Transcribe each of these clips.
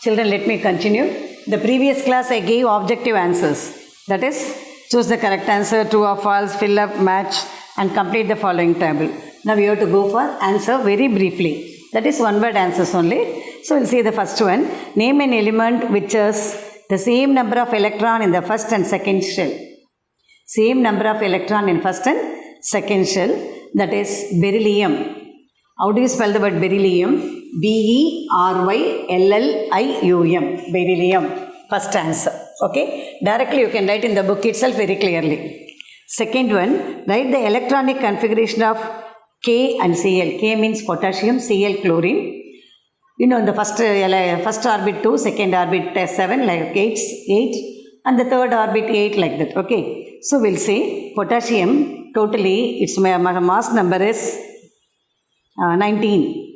Children, let me continue. The previous class I gave objective answers. That is, choose the correct answer, true or false, fill up, match and complete the following table. Now we have to go for answer very briefly. That is one word answers only. So we'll see the first one. Name an element which has the same number of electron in the first and second shell. Same number of electron in first and second shell. That is beryllium. How do you spell the word beryllium? B-E-R-Y-L-L-I-U-M. Beryllium. First answer. Okay. Directly you can write in the book itself very clearly. Second one, write the electronic configuration of K and Cl. K means potassium, Cl chlorine. You know, in the first orbit 2, second orbit 7, like 8, and the third orbit 8, like that. Okay. So we'll say potassium, totally, its mass number is 19.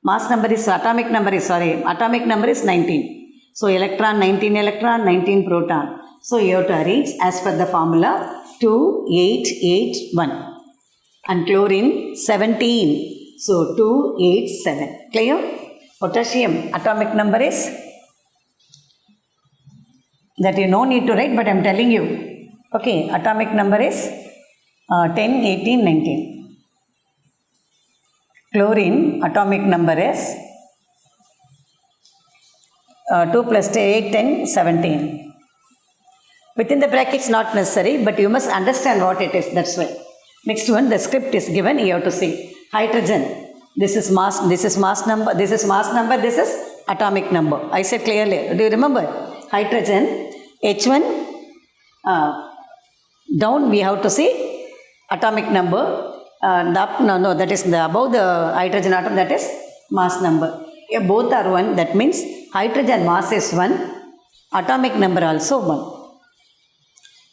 Mass number is, atomic number is 19. So electron, 19 proton. So you have to arrange as per the formula 2881. And chlorine 17. So 287. Clear? Potassium atomic number is, that you no need to write, but I am telling you. Okay, atomic number is 10, 18, 19. Chlorine atomic number is 2 plus 8, 10, 17. Within the brackets not necessary, but you must understand what it is, that's why. Next one, the script is given, you have to see. Hydrogen, this is mass number, this is atomic number. I said clearly, do you remember? Hydrogen, H1, down we have to see atomic number. That is above the hydrogen atom, that is mass number. If both are 1, that means hydrogen mass is 1, atomic number also 1.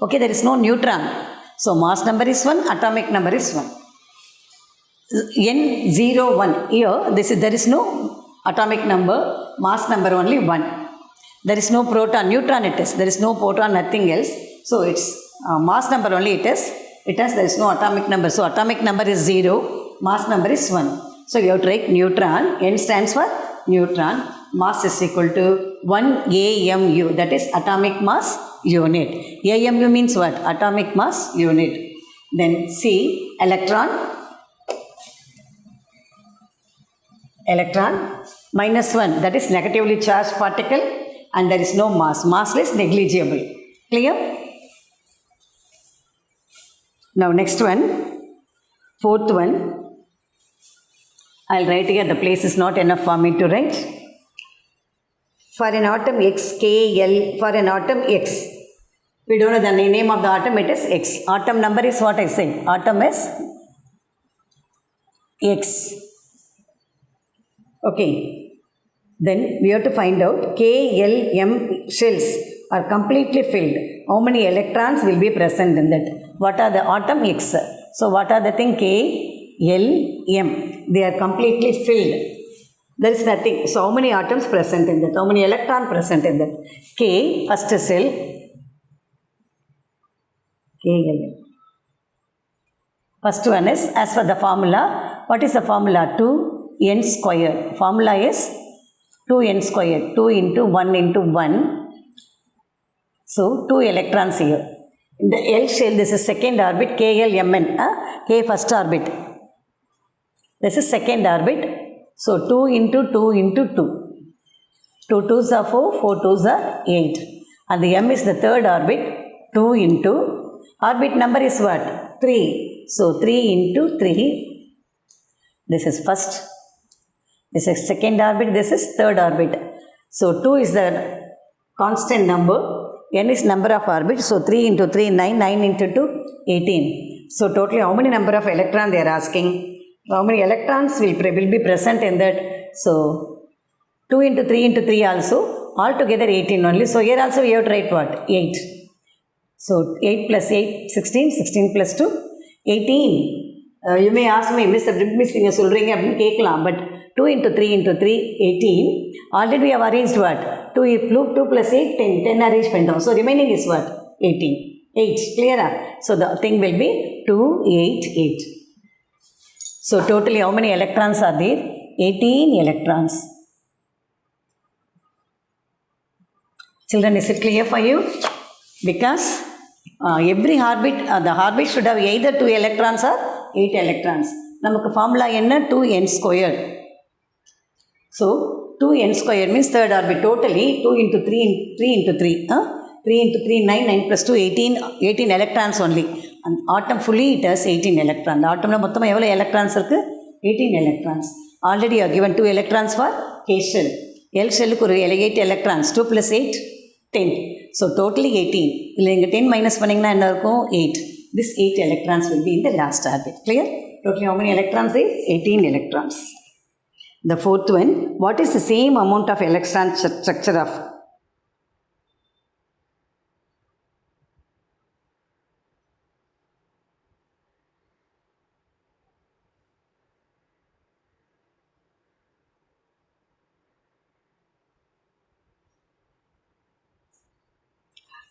Okay, there is no neutron. So mass number is 1, atomic number is 1. N01, here there is no atomic number, mass number only 1. There is no proton, neutron it is. There is no proton, nothing else. So it's mass number only it is. There is no atomic number. So atomic number is 0, mass number is 1. So you have to write neutron. N stands for neutron. Mass is equal to 1 AMU. That is atomic mass unit. AMU means what? Atomic mass unit. Then C, electron. Electron minus 1. That is negatively charged particle. And there is no mass. Massless, negligible. Clear? Now next one, fourth one, I'll write here, the place is not enough for me to write. For an atom X, K, L, for an atom X, we don't know the name of the atom, it is X. Atom number is what I said, atom is X. Okay, then we have to find out K, L, M shells are completely filled. How many electrons will be present in that? What are the atom X? So what are the thing K, L, M? They are completely filled. There is nothing. So how many atoms present in that? How many electrons present in that? K, first cell. K, L, M. First one is, as for the formula, what is the formula? 2n squared. Formula is 2n squared. 2 into 1 into 1. So 2 electrons here. In the L shell, this is second orbit, KLMN. K first orbit. This is second orbit. So 2 into 2 into 2. 2 2s are 4, 4 2s are 8. And the M is the third orbit. 2 into, orbit number is what? 3. So 3 into 3. This is first. This is second orbit. This is third orbit. So 2 is the constant number. N is number of orbits. So 3 into 3, 9. 9 into 2, 18. So totally how many number of electrons they are asking? How many electrons will be present in that? So 2 into 3 into 3 also. Altogether 18 only. So here also we have to write what? 8. So 8 plus 8, 16. 16 plus 2, 18. You may ask me, Miss, நீங்கள் சொல்கிறீங்க அப்படின்னு கேட்கலாம். But 2 into 3 into 3, 18. Already we have arranged what? 2 plus 8, 10. 10 arrange பண்ணிட்டோம். So remaining is what? 18. 8. Clear? So the thing will be 2, 8, 8. So totally how many electrons are there? 18 electrons. Children, is it clear for you? Because every orbit, the orbit should have either 2 electrons or 8 electrons. நமக்கு formula என்ன? 2n squared. So 2n squared means third orbit. Totally 2 into 3 into 3. 3 into 3, 9, 9 plus 2, 18 electrons only. And atom fully it has 18 electrons. The atomல மொத்தமாக எவ்வளோ electrons இருக்குது? 18 electrons. Already you are given 2 electrons for K shell. L shellுக்கு ஒரு 8 electrons. 2 plus 8, 10. So totally 18. இல்லை இங்கே 10 minus பண்ணிங்கன்னா என்ன இருக்கும்? 8. This 8 electrons will be in the last orbit. Clear? Totally how many electrons is? 18 electrons. The fourth one, what is the same amount of electron structure of?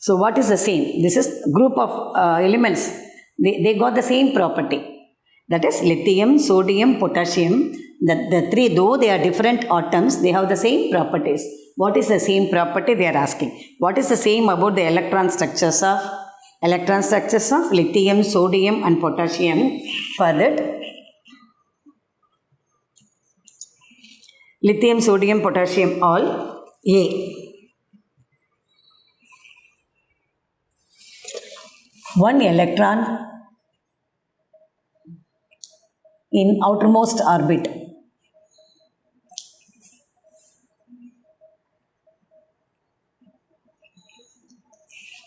So what is the same? This is group of elements. They got the same property. That is lithium, sodium, potassium. The three, though they are different atoms, they have the same properties. What is the same property they are asking? What is the same about the electron structures of lithium, sodium and potassium? For that, lithium, sodium, potassium all A. One electron in outermost orbit.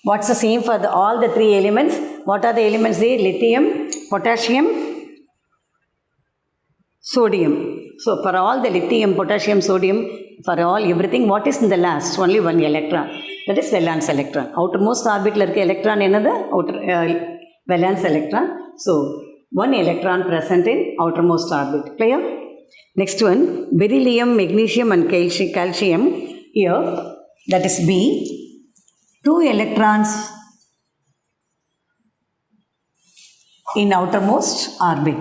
What's the same for all the three elements? What are the elements there? Lithium, potassium, sodium. So for all the lithium, potassium, sodium, for all everything, what is in the last? Only one electron. That is valence electron. Outermost orbit la irukka electron enadhu? Valence electron. So one electron present in outermost orbit. Clear? Next one, beryllium, magnesium and calcium. Here, that is B. 2 electrons in outermost orbit.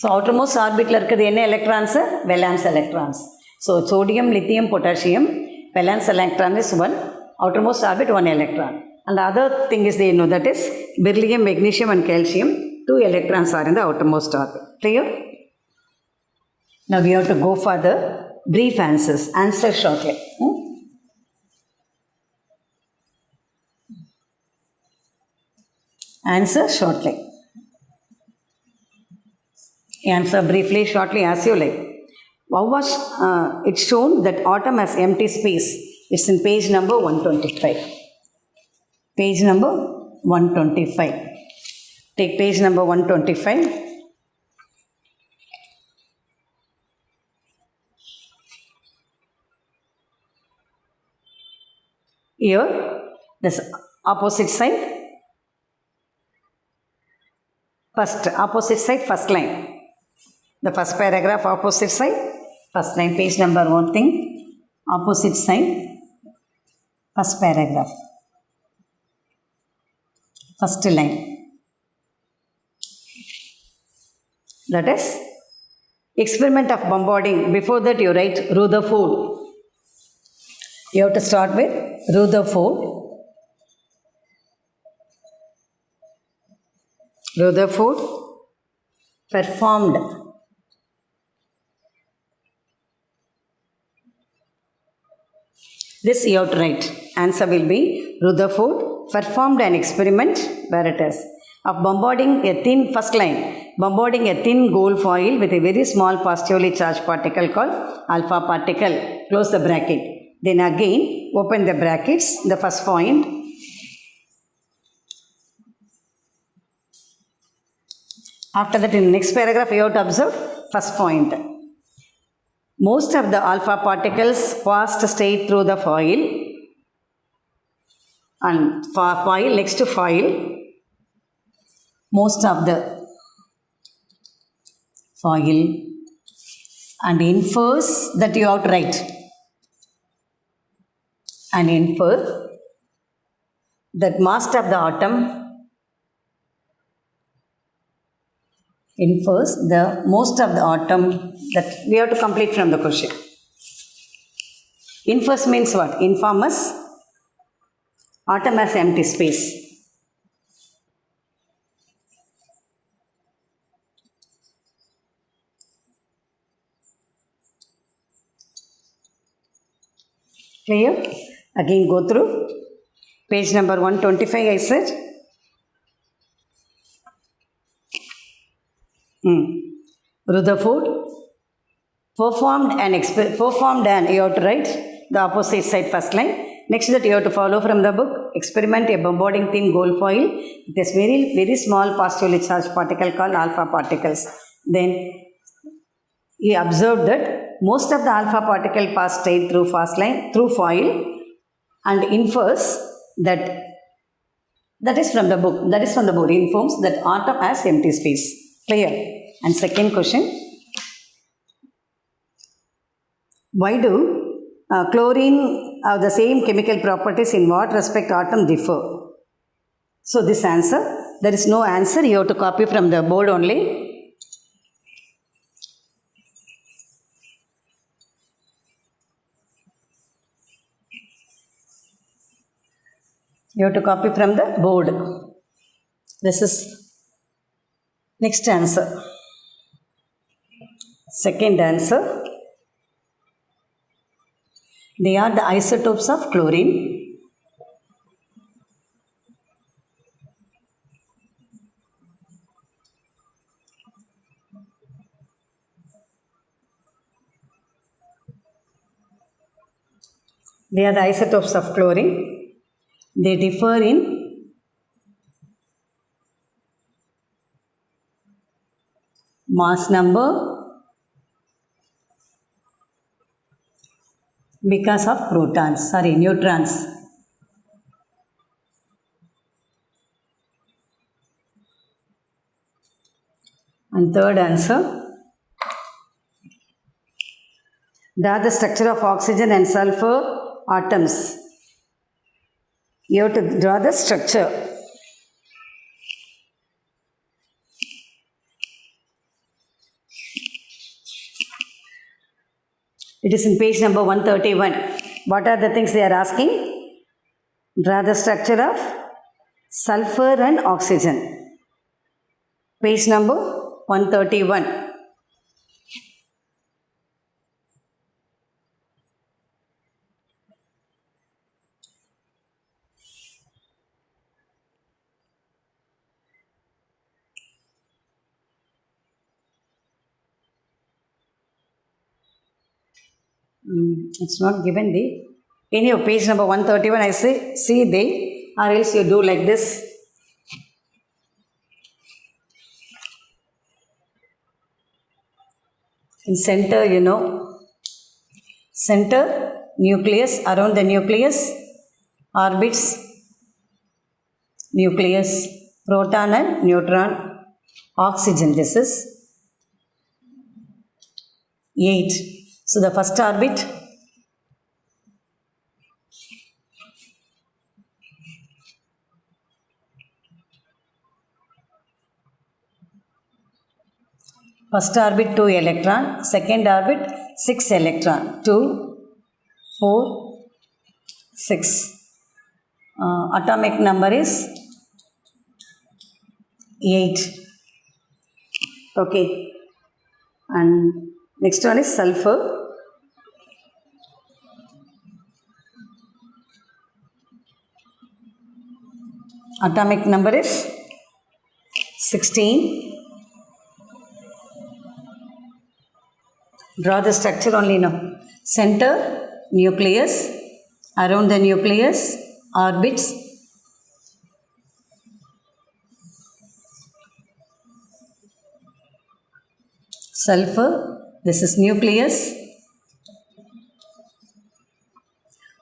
So outermost orbit la irukkudu enna electrons? Valence electrons. So sodium, lithium, potassium, valence electron is 1. Outermost orbit 1 electron. And the other thing is they know, that is beryllium, magnesium and calcium. 2 electrons are in the outermost orbit. Clear? Now we have to go for the brief answers. Answer shortly. Answer shortly. Answer briefly, shortly, as you like. How was it shown that atom has empty space? It's in page number 125. Page number 125. Take page number 125. Here, this opposite side. First, opposite side, first line. The first paragraph, opposite side, first line, page number 1 thing. Opposite side, first paragraph, first line. That is, experiment of bombarding. Before that, you write Rutherford. You have to start with Rutherford. Rutherford performed this. You have to write. Answer will be Rutherford performed an experiment, where it is, of bombarding a thin, first line, bombarding a thin gold foil with a very small positively charged particle called alpha particle. Close the bracket. Then again open the brackets, the first point. After that, in the next paragraph, you have to observe first point. Most of the alpha particles passed straight through the foil, and foil, next to foil, most of the foil, and infers that you have to write. And infer that mass of the atom infers the most of the atom that we have to complete from the question. Infers means what? Informers. Atom has empty space. Clear? Again go through. Page number 125 I said. Rutherford performed an you have to write the opposite side first line. Next that you have to follow from the book. Experiment a bombarding thin gold foil with a very, very small positively charged particle called alpha particles. Then he observed that most of the alpha particle pass straight through foil and infers that is from the book. That is from the board. Informs that atom has empty space. Clear? And second question. Why do chlorine have the same chemical properties? In what respect atom differ? So this answer, there is no answer. You have to copy from the board only. You have to copy from the board. This is next answer. Second answer. They are the isotopes of chlorine. They are the isotopes of chlorine. They differ in mass number because of neutrons. And third answer. Draw the structure of oxygen and sulfur atoms. You have to draw the structure. It is in page number 131. What are the things they are asking? Draw the structure of sulfur and oxygen. Page number 131. It's not given the anyhow page number 131 I say see they or else you do like this. In center center nucleus, around the nucleus orbits nucleus, proton and neutron, oxygen. This is 8. So the first orbit first orbit 2 electron, second orbit 6 electron, 2, 4, 6. Atomic number is 8. Okay. And next one is sulfur. Atomic number is 16. Draw the structure only now. Center, nucleus, around the nucleus, orbits, sulfur, this is nucleus,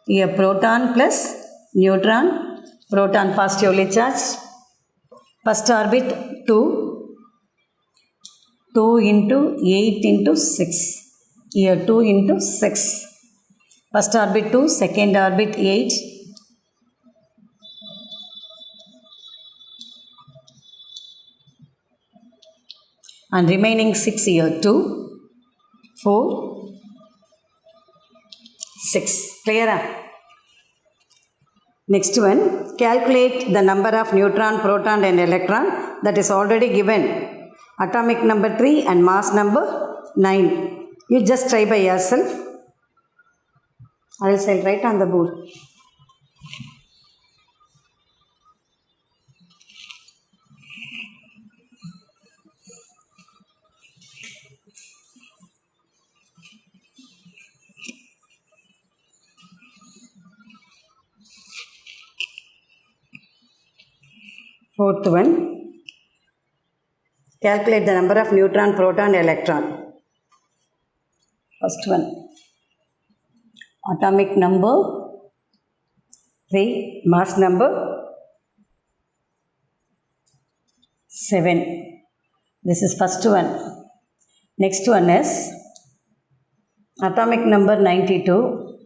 a proton plus neutron, proton positively charged, first orbit 2, 2 into 8 into 6, here 2 into 6, first orbit 2, second orbit 8, and remaining 6 here. 2, 4, 6. Clear? Next one, calculate the number of neutron, proton and electron that is already given. Atomic number 3 and mass number 9. You just try by yourself. I'll write on the board. Fourth one, calculate the number of neutron, proton, electron. First one, atomic number 3, mass number 7. This is first one. Next one is atomic number 92,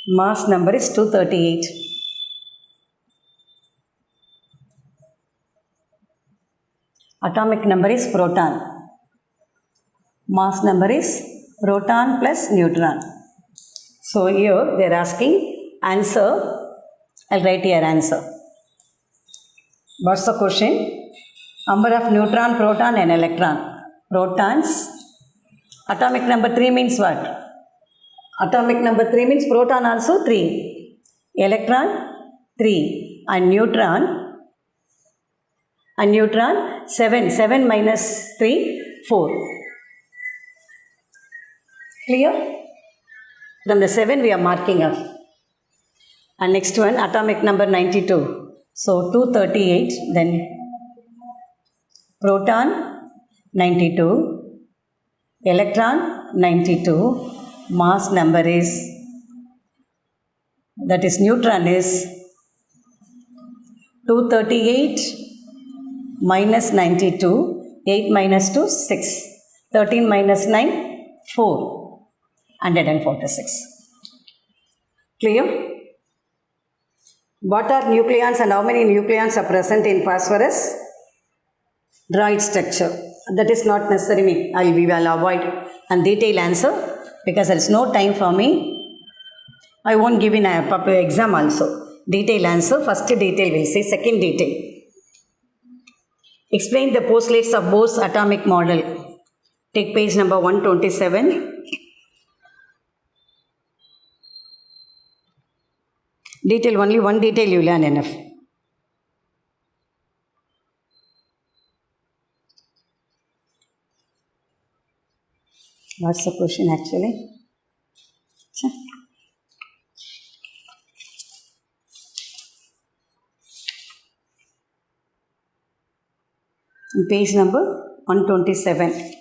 mass number is 238. Atomic number is proton. Mass number is proton plus neutron. So here they are asking answer. I'll write here answer. What's the question? Number of neutron, proton and electron. Protons. Atomic number 3 means what? Atomic number 3 means proton also 3. Electron 3. And neutron 7. 7 minus 3, 4. Clear? From the 7 we are marking up. And next one, atomic number 92. So 238, then proton 92, electron 92, mass number is, that is neutron is 238 minus 92, 8 minus 2, 6, 13 minus 9, 4, 146. Clear? What are nucleons and how many nucleons are present in phosphorus? Draw its structure. That is not necessary me. We will avoid and detailed answer because there is no time for me. I won't give in a exam also. Detailed answer. First detail we'll say. Second detail. Explain the postulates of Bohr's atomic model. Take page number 127. Detail, only one detail you learn enough. What's the question actually? Page number 127.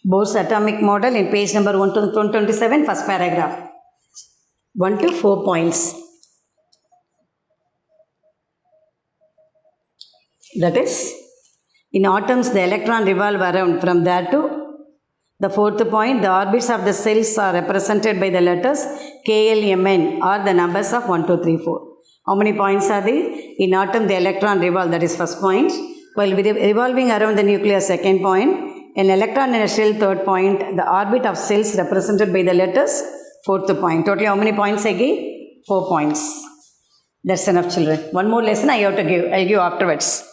Bohr's atomic model in page number 127, first paragraph. 1 to 4 points. That is, in atoms the electron revolve around. From there to the fourth point, the orbits of the cells are represented by the letters K, L, M, N or the numbers of 1, 2, 3, 4. How many points are there? In atom the electron revolve, that is first point. While revolving around the nucleus, second point. An electron in a shell, third point. The orbit of cells represented by the letters, fourth point. Totally how many points I gave? 4 points. That's enough, children. One more lesson I have to give. I'll give afterwards.